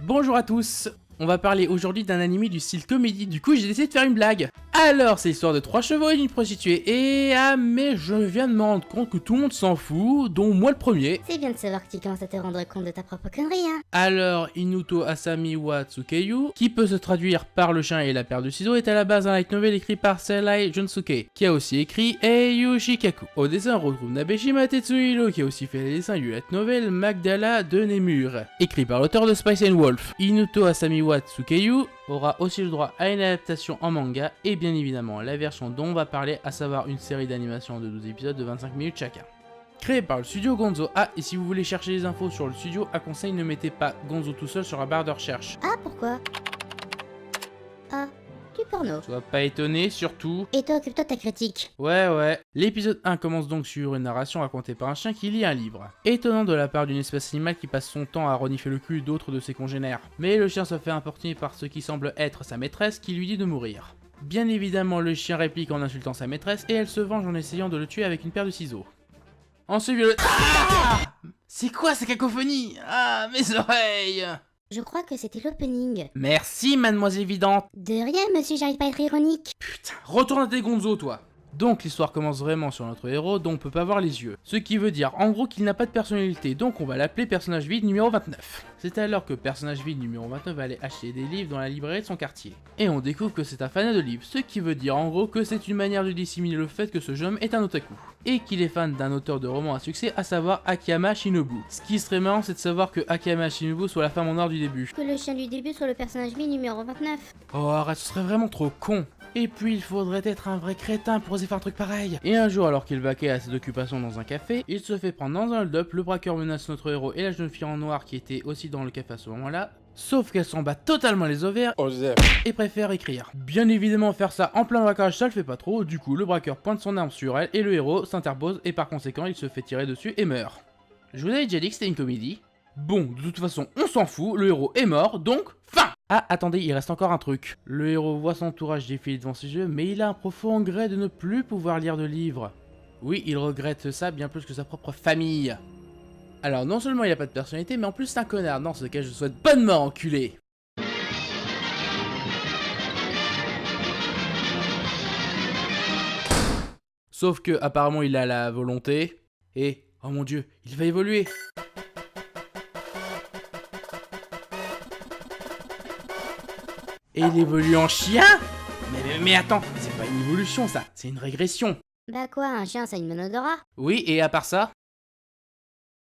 Bonjour à tous. On va parler aujourd'hui d'un anime du style comédie, du coup j'ai décidé de faire une blague. Alors c'est l'histoire de 3 chevaux et d'une prostituée, et mais je viens de me rendre compte que tout le monde s'en fout, dont moi le premier. C'est bien de savoir que tu commences à te rendre compte de ta propre connerie, hein. Alors Inuto Asami wa Tsukeyu, qui peut se traduire par le chien et la paire de ciseaux, est à la base un light novel écrit par Serai Junsuke, qui a aussi écrit Eiyu Shikaku. Au dessin on retrouve Nabeshima Tetsuhiro, qui a aussi fait les dessins du light novel Magdala de Nemur, écrit par l'auteur de Spice and Wolf. Inuto Asami wa Tsukeyu aura aussi le droit à une adaptation en manga et bien évidemment la version dont on va parler, à savoir une série d'animation de 12 épisodes de 25 minutes chacun. Créé par le studio Gonzo. Ah, et si vous voulez chercher les infos sur le studio, à conseil, ne mettez pas Gonzo tout seul sur la barre de recherche. Ah, pourquoi? Ah, du porno. Sois pas étonné, surtout. Et toi, occupe-toi de ta critique. Ouais. L'épisode 1 commence donc sur une narration racontée par un chien qui lit un livre. Étonnant de la part d'une espèce animale qui passe son temps à renifler le cul d'autres de ses congénères. Mais le chien se fait importuner par ce qui semble être sa maîtresse qui lui dit de mourir. Bien évidemment, le chien réplique en insultant sa maîtresse et elle se venge en essayant de le tuer avec une paire de ciseaux. Ensuite, c'est quoi ces cacophonies? Ah, mes oreilles! Je crois que c'était l'opening. Merci, mademoiselle évidente. De rien, monsieur, j'arrive pas à être ironique. Putain, retourne à tes gonzos, toi. Donc l'histoire commence vraiment sur notre héros dont on peut pas voir les yeux. Ce qui veut dire en gros qu'il n'a pas de personnalité, donc on va l'appeler personnage vide numéro 29. C'est alors que personnage vide numéro 29 va aller acheter des livres dans la librairie de son quartier. Et on découvre que c'est un fan de livres, ce qui veut dire en gros que c'est une manière de disséminer le fait que ce jeune homme est un otaku. Et qu'il est fan d'un auteur de romans à succès, à savoir Akiyama Shinobu. Ce qui serait marrant, c'est de savoir que Akiyama Shinobu soit la femme en or du début. Que le chien du début soit le personnage vide numéro 29. Oh arrête, ce serait vraiment trop con. Et puis il faudrait être un vrai crétin pour oser faire un truc pareil. Et un jour, alors qu'il vaquait à ses occupations dans un café, il se fait prendre dans un hold-up, le braqueur menace notre héros et la jeune fille en noir qui était aussi dans le café à ce moment-là. Sauf qu'elle s'en bat totalement les ovaires et préfère écrire. Bien évidemment, faire ça en plein braquage, ça le fait pas trop, du coup le braqueur pointe son arme sur elle et le héros s'interpose et par conséquent il se fait tirer dessus et meurt. Je vous avais déjà dit que c'était une comédie. Bon, de toute façon, on s'en fout, le héros est mort, donc fin! Ah, attendez, il reste encore un truc. Le héros voit son entourage défiler devant ses yeux, mais il a un profond regret de ne plus pouvoir lire de livres. Oui, il regrette ça bien plus que sa propre famille. Alors, non seulement il a pas de personnalité, mais en plus c'est un connard, dans ce cas je souhaite bonne mort, enculé! Sauf que, apparemment, il a la volonté, et, oh mon dieu, il va évoluer! Et il évolue en chien? Mais attends, c'est pas une évolution ça, c'est une régression. Bah quoi, un chien ça a une bonne odorat? Oui, et à part ça,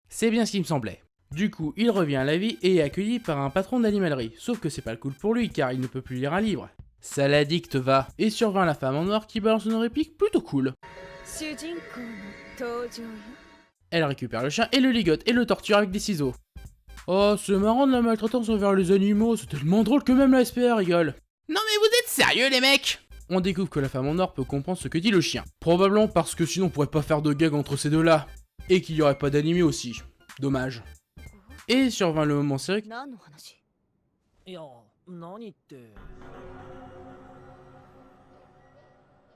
c'est bien ce qui me semblait. Du coup, il revient à la vie et est accueilli par un patron d'animalerie. Sauf que c'est pas le cool pour lui car il ne peut plus lire un livre. Ça l'addicte va. Et survint la femme en noir qui balance une réplique plutôt cool. Elle récupère le chien et le ligote et le torture avec des ciseaux. Oh, c'est marrant de la maltraitance envers les animaux, c'est tellement drôle que même la SPA rigole. Non mais vous êtes sérieux les mecs? On découvre que la femme en or peut comprendre ce que dit le chien. Probablement parce que sinon on pourrait pas faire de gag entre ces deux-là. Et qu'il y aurait pas d'animé aussi. Dommage. Et survint le moment sérieux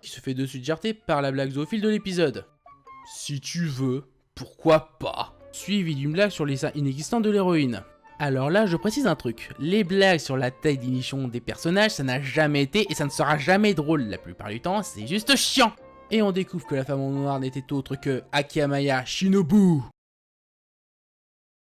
qui se fait de suite jarter par la blague zoophile de l'épisode. Si tu veux, pourquoi pas? Suivi d'une blague sur les seins inexistants de l'héroïne. Alors là, je précise un truc, les blagues sur la taille d'émission des personnages, ça n'a jamais été et ça ne sera jamais drôle. La plupart du temps, c'est juste chiant. Et on découvre que la femme en noir n'était autre que Akiyama Shinobu.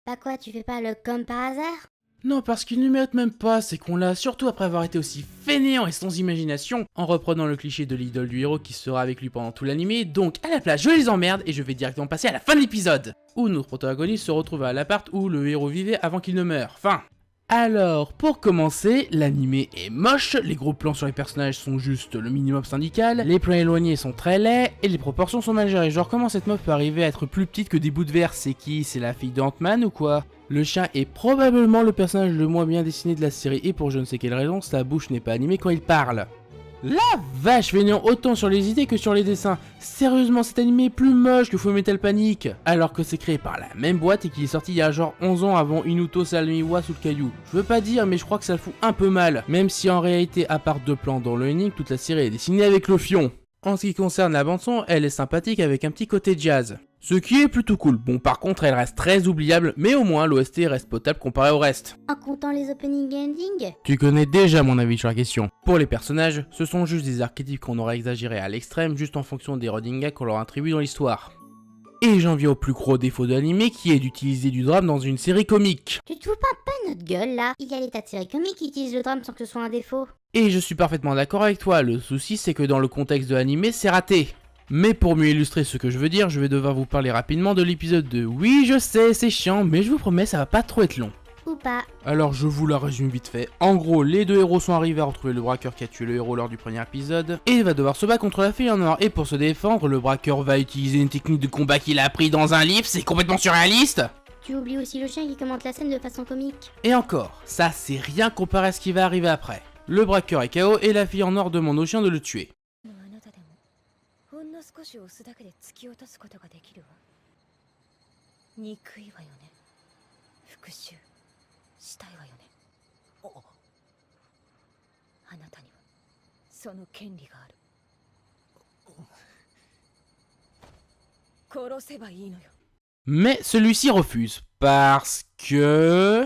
Bah quoi, tu fais pas le comme par hasard? Non, parce qu'il ne mérite même pas, c'est qu'on l'a, surtout après avoir été aussi fainéant et sans imagination, en reprenant le cliché de l'idole du héros qui sera avec lui pendant tout l'anime. Donc à la place, je les emmerde et je vais directement passer à la fin de l'épisode, où notre protagoniste se retrouve à l'appart où le héros vivait avant qu'il ne meure. Fin. Alors, pour commencer, l'anime est moche, les gros plans sur les personnages sont juste le minimum syndical, les plans éloignés sont très laids, et les proportions sont mal gérées. Genre, comment cette meuf peut arriver à être plus petite que des bouts de verre? C'est qui? C'est la fille d'Ant-Man ou quoi? Le chien est probablement le personnage le moins bien dessiné de la série, et pour je ne sais quelle raison, sa bouche n'est pas animée quand il parle. La vache, feignant autant sur les idées que sur les dessins. Sérieusement, cet anime est plus moche que Fullmetal Panic, alors que c'est créé par la même boîte et qu'il est sorti il y a genre 11 ans avant Inuto Asami wa Tsukeyu. Je veux pas dire, mais je crois que ça le fout un peu mal, même si en réalité, à part 2 plans dans le ending, toute la série est dessinée avec le fion. En ce qui concerne la bande-son, elle est sympathique avec un petit côté jazz. Ce qui est plutôt cool. Bon, par contre, elle reste très oubliable, mais au moins l'OST reste potable comparé au reste. En comptant les opening et ending? Tu connais déjà mon avis sur la question. Pour les personnages, ce sont juste des archétypes qu'on aurait exagérés à l'extrême juste en fonction des running gags qu'on leur attribue dans l'histoire. Et j'en viens au plus gros défaut de l'anime qui est d'utiliser du drame dans une série comique. Tu te fous pas notre gueule là? Il y a des tas de séries comiques qui utilisent le drame sans que ce soit un défaut. Et je suis parfaitement d'accord avec toi, le souci c'est que dans le contexte de l'anime, c'est raté. Mais pour mieux illustrer ce que je veux dire, je vais devoir vous parler rapidement de l'épisode 2. Oui, je sais, c'est chiant, mais je vous promets, ça va pas trop être long. Ou pas. Alors je vous la résume vite fait. En gros, les deux héros sont arrivés à retrouver le braqueur qui a tué le héros lors du premier épisode, et il va devoir se battre contre la fille en or. Et pour se défendre, le braqueur va utiliser une technique de combat qu'il a appris dans un livre, c'est complètement surréaliste. Tu oublies aussi le chien qui commente la scène de façon comique. Et encore, ça c'est rien comparé à ce qui va arriver après. Le braqueur est KO et la fille en or demande au chien de le tuer. Mais celui-ci refuse, parce que...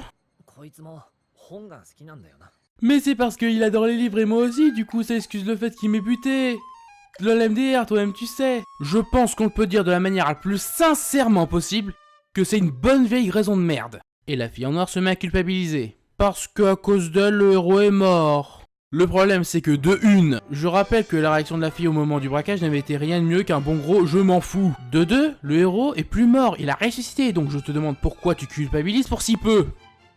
Mais c'est parce qu'il adore les livres et moi aussi, du coup ça excuse le fait qu'il m'ait buté. LOLMDR, toi-même tu sais. Je pense qu'on peut dire de la manière la plus sincèrement possible que c'est une bonne vieille raison de merde. Et la fille en noir se met à culpabiliser. Parce qu'à cause d'elle, le héros est mort. Le problème c'est que de une, je rappelle que la réaction de la fille au moment du braquage n'avait été rien de mieux qu'un bon gros je m'en fous. De deux, le héros est plus mort, il a ressuscité, donc je te demande pourquoi tu culpabilises pour si peu.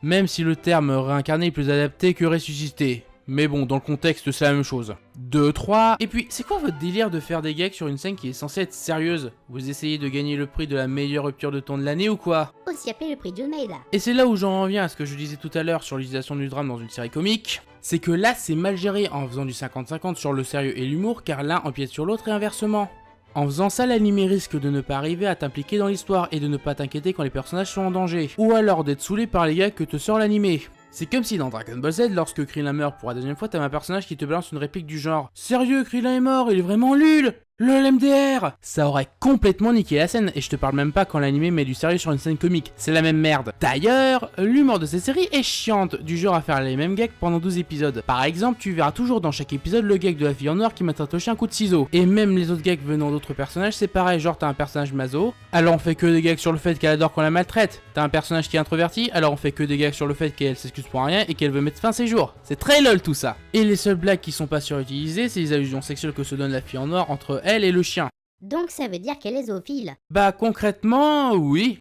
Même si le terme réincarné est plus adapté que ressuscité. Mais bon, dans le contexte, c'est la même chose. 2, 3... Et puis, c'est quoi votre délire de faire des gags sur une scène qui est censée être sérieuse? Vous essayez de gagner le prix de la meilleure rupture de ton de l'année ou quoi? Aussi appelé le prix John Maida. Et c'est là où j'en reviens à ce que je disais tout à l'heure sur l'utilisation du drame dans une série comique. C'est que là, c'est mal géré en faisant du 50-50 sur le sérieux et l'humour, car l'un empiète sur l'autre et inversement. En faisant ça, l'anime risque de ne pas arriver à t'impliquer dans l'histoire et de ne pas t'inquiéter quand les personnages sont en danger. Ou alors d'être saoulé par les gags que te sort l'animé. C'est comme si dans Dragon Ball Z, lorsque Krillin meurt pour la deuxième fois, t'as un personnage qui te balance une réplique du genre « Sérieux, Krillin est mort, il est vraiment nul ! LOL MDR !» Ça aurait complètement niqué la scène, et je te parle même pas quand l'anime met du sérieux sur une scène comique, c'est la même merde. D'ailleurs, l'humour de cette série est chiante, du genre à faire les mêmes gags pendant 12 épisodes. Par exemple, tu verras toujours dans chaque épisode le gag de la fille en noir qui m'a tatouché un coup de ciseau. Et même les autres gags venant d'autres personnages, c'est pareil, genre t'as un personnage maso, alors on fait que des gags sur le fait qu'elle adore qu'on la maltraite. T'as un personnage qui est introverti, alors on fait que des gags sur le fait qu'elle s'excuse pour rien et qu'elle veut mettre fin à ses jours. C'est très lol tout ça. Et les seules blagues qui sont pas surutilisées, c'est les allusions sexuelles que se donne la fille en noir entre elle et le chien. Donc ça veut dire qu'elle est zoophile. Bah concrètement, oui.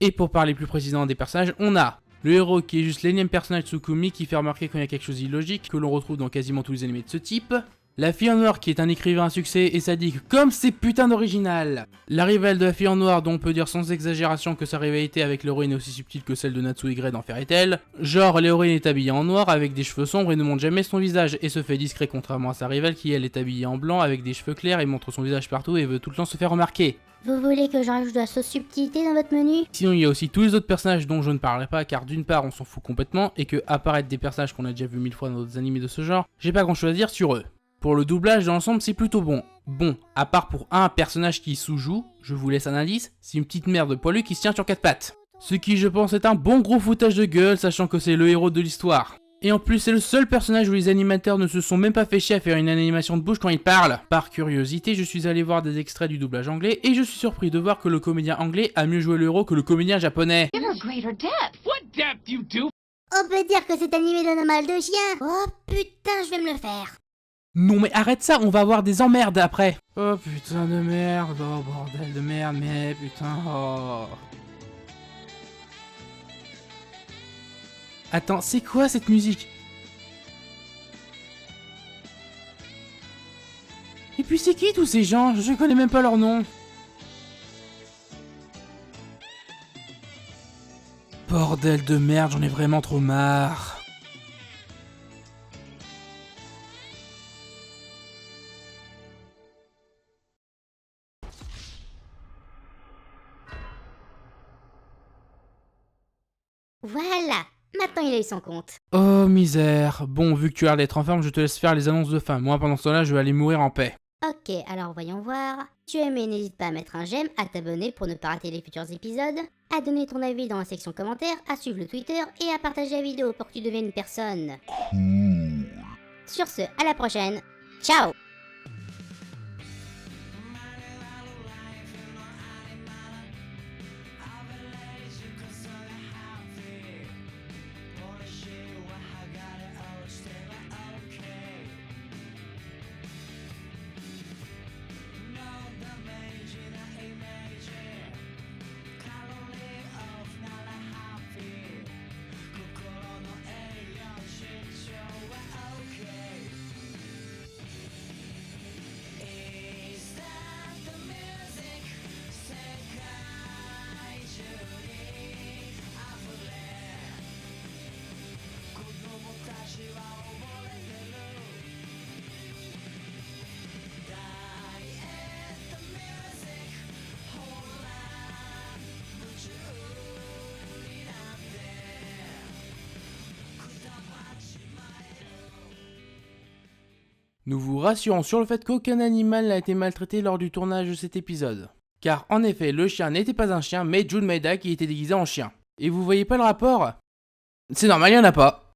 Et pour parler plus précisément des personnages, on a le héros qui est juste l'énième personnage Tsukumi qui fait remarquer quand il y a quelque chose d'illogique que l'on retrouve dans quasiment tous les animés de ce type. La fille en noir qui est un écrivain à succès et sadique comme c'est putain d'original. La rivale de la fille en noir dont on peut dire sans exagération que sa rivalité avec l'héroïne est aussi subtile que celle de Natsu Grey dans Fairy Tail. Genre l'héroïne est habillée en noir avec des cheveux sombres et ne montre jamais son visage et se fait discret contrairement à sa rivale qui elle est habillée en blanc avec des cheveux clairs et montre son visage partout et veut tout le temps se faire remarquer. Vous voulez que je rajoute de la sauce subtilité dans votre menu? Sinon il y a aussi tous les autres personnages dont je ne parlerai pas car d'une part on s'en fout complètement et que apparaître des personnages qu'on a déjà vu 1000 fois dans d'autres animés de ce genre, j'ai pas grand chose à dire sur eux. Pour le doublage dans l'ensemble c'est plutôt bon. Bon, à part pour un personnage qui sous-joue, je vous laisse un indice, c'est une petite merde poilue qui se tient sur 4 pattes. Ce qui je pense est un bon gros foutage de gueule sachant que c'est le héros de l'histoire. Et en plus c'est le seul personnage où les animateurs ne se sont même pas fait chier à faire une animation de bouche quand il parle. Par curiosité je suis allé voir des extraits du doublage anglais et je suis surpris de voir que le comédien anglais a mieux joué le héros que le comédien japonais. On peut dire que cet animé donne un mal de chien. Oh putain, je vais me le faire. Non mais arrête ça, on va avoir des emmerdes après. Oh putain de merde, oh bordel de merde, mais putain, oh. Attends, c'est quoi cette musique? Et puis c'est qui tous ces gens? Je connais même pas leur nom. Bordel de merde, j'en ai vraiment trop marre. Voilà, Maintenant il a eu son compte. Oh misère. Bon, vu que tu as l'air d'être enferme, je te laisse faire les annonces de fin. Moi pendant ce temps-là, je vais aller mourir en paix. Ok, alors voyons voir. Si tu as aimé, n'hésite pas à mettre un j'aime, à t'abonner pour ne pas rater les futurs épisodes, à donner ton avis dans la section commentaires, à suivre le Twitter et à partager la vidéo pour que tu deviennes une personne. Sur ce, à la prochaine. Ciao! Nous vous rassurons sur le fait qu'aucun animal n'a été maltraité lors du tournage de cet épisode. Car en effet, le chien n'était pas un chien, mais Jun Maeda qui était déguisé en chien. Et vous voyez pas le rapport? C'est normal, il y en a pas.